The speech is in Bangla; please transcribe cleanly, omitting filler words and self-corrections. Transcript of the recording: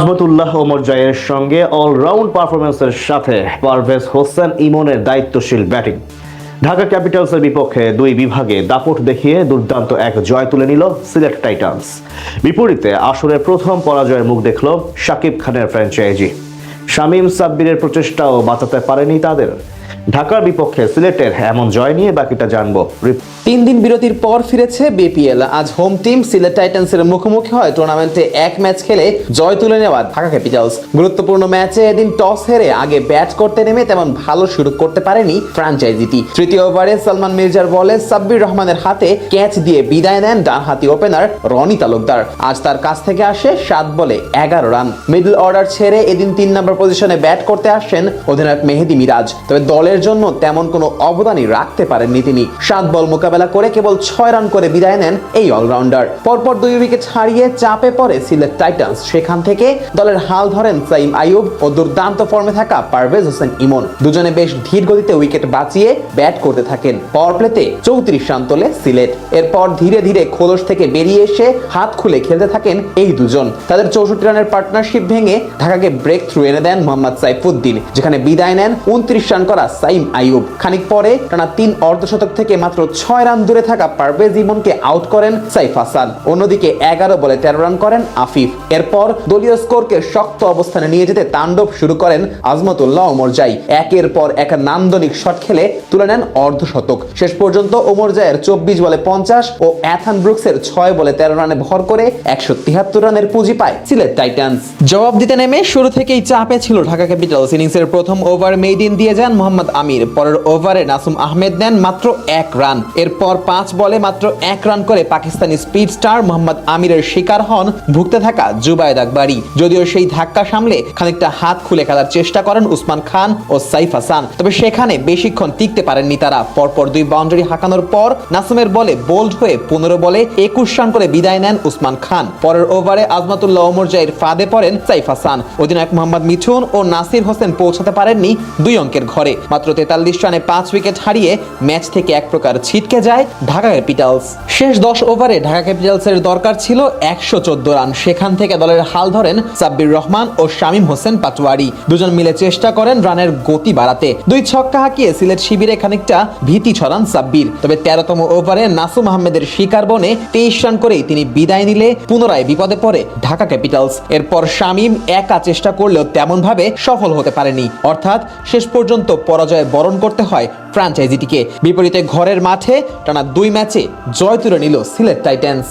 আজমতুল্লাহ ওমর জয়ের সঙ্গে অলরাউন্ড পারফরম্যান্সের সাথে পারভেজ হোসেন ইমনের দায়িত্বশীল ব্যাটিং। ঢাকা ক্যাপিটালসের বিপক্ষে দুই বিভাগে দাপট দেখিয়ে দুর্দান্ত এক জয় তুলে নিল সিলেট টাইটান্স। বিপরীতে আসরের প্রথম পরাজয়ের মুখ দেখল শাকিব খানের ফ্র্যাঞ্চাইজি। শামীম সাব্বিরের প্রচেষ্টাও বাঁচাতে পারেনি তাদের। ঢাকার বিপক্ষে সিলেটের এমন জয় নিয়ে বাকিটা জানবো। 3 দিন বিরতির পর ফিরেছে বিপিএল। আজ হোম টিম সিলেট টাইটান্সের মুখোমুখি হয় টুর্নামেন্টে এক ম্যাচ খেলে জয় তুলে নেওয়া ঢাকা ক্যাপিটালস। গুরুত্বপূর্ণ ম্যাচে এদিন টস হেরে আগে ব্যাট করতে নেমে তেমন ভালো শুরু করতে পারেনি ফ্র্যাঞ্চাইজিটি। তৃতীয় ওভারে সালমান মির্জার বলে সাব্বির রহমানের হাতে ক্যাচ দিয়ে বিদায় নেন ডানহাতি ওপেনার রনি তালুকদার। আজ তার কাছ থেকে আসে 7 বলে 11 রান। মিডল অর্ডার ছেড়ে এদিন 3 নম্বর পজিশনে ব্যাট করতে আসেন অধিনায়ক মেহেদী মিরাজ। তবে দলের জন্য তেমন কোনো অবদানই রাখতে পারেননি তিনি। 7 বল মোকাবেলা করে কেবল 6 রান করে বিদায় নেন এই অলরাউন্ডার। পরপর 2 উইকেট হারিয়ে চাপে পড়ে সিলেট টাইটান্স। সেখান থেকে দলের হাল ধরেন সাইম আইয়ুব ও দুর্দান্ত ফর্মে থাকা পারভেজ হোসেন ইমন। দুজনে বেশ ধীর গতিতে উইকেট বাঁচিয়ে ব্যাট করতে থাকেন। পাওয়ার প্লেতে 34 রান তোলে সিলেট। এরপর ধীরে ধীরে খোলস থেকে বেরিয়ে এসে হাত খুলে খেলতে থাকেন এই দুজন। তাদের 64 রানের পার্টনারশিপ ভেঙে ঢাকাকে ব্রেক থ্রু এনে দেন মোহাম্মদ সাইফুদ্দিন, যেখানে বিদায় নেন 29 রান করা সাইম আইয়ুব। খানিক পরে টানা 3 অর্ধশতক থেকে মাত্র 6 রান দূরে থাকা পারভেজ ইমনকে আউট করেন সাইফ হাসান। অন্যদিকে 11 বলে 13 রান করেন আফিফ। এরপর দলীয় স্কোরকে শক্ত অবস্থানে নিয়ে যেতে তাণ্ডব শুরু করেন আজমতুল্লাহ ওমর জয়। একের পর এক নান্দনিক শট খেলে তুলে নেন অর্ধশতক। শেষ পর্যন্ত ওমর জয়ের 24 বলে 50 ও অ্যাথান ব্রুকসের 6 বলে 13 রানে ভর করে 173 রানের পুঁজি পায় সিলেট টাইটান্স। জবাব দিতে নেমে শুরু থেকেই চাপে ছিল ঢাকা ক্যাপিটালস। ইনিংসের প্রথম ওভার মেইডিন দিয়ে যান মোহাম্মদ আমির। পরের ওভারে নাসুম আহমেদ নেন মাত্র 1 রান। এরপর 5 বলে মাত্র 1 রান করে পাকিস্তানি স্পিড স্টার মোহাম্মদ আমিরের শিকার হন ভুগতে থাকা জুবায়েদ আকবরী। যদিও সেই ধাক্কা সামলে খানিকটা হাত খুলে খেলার চেষ্টা করেন উসমান খান ও সাইফ হাসান, তবে সেখানে বেশিক্ষণ টিকতে পারেননি তারা। পরপর 2 বাউন্ডারি হাঁকানোর পর নাসুমের বলে বোল্ড হয়ে 15 বলে 21 রান করে বিদায় নেন উসমান খান। পরের ওভারে আজমতুল্লাহ ওমর জয়ের ফাঁদে পড়েন সাইফ হাসান। অধিনায়ক মোহাম্মদ মিঠুন ও নাসির হোসেন পৌঁছাতে পারেননি 2 অঙ্কের ঘরে। মাত্র 43 রানে 5 উইকেট হারিয়ে ম্যাচ থেকে এক প্রকার ছিটকে যায় ঢাকা ক্যাপিটালস। শেষ 10 ওভারে ঢাকা ক্যাপিটালসের দরকার ছিল 114 রান। সেখান থেকে দলের হাল ধরেন সাব্বির রহমান ও শামীম হোসেন পাটোয়ারি। দুজন মিলে চেষ্টা করেন রানের গতি বাড়াতে। 2 ছক্কা হাঁকিয়ে সিলেট শিবিরে খানিকটা ভীতি ছড়ান সাব্বির। তবে 13তম ওভারে নাসুম আহমেদের শিকার বনে 23 রান করেই তিনি বিদায় নিলে পুনরায় বিপদে পড়ে ঢাকা ক্যাপিটালস। এরপর শামীম একা চেষ্টা করলেও তেমন ভাবে সফল হতে পারেনি। অর্থাৎ শেষ পর্যন্ত পরাজয় বরণ করতে হয় ফ্র্যাঞ্চাইজিটিকে। বিপরীতে ঘরের মাঠে টানা 2 ম্যাচে জয় তুলে নিল সিলেট টাইটান্স।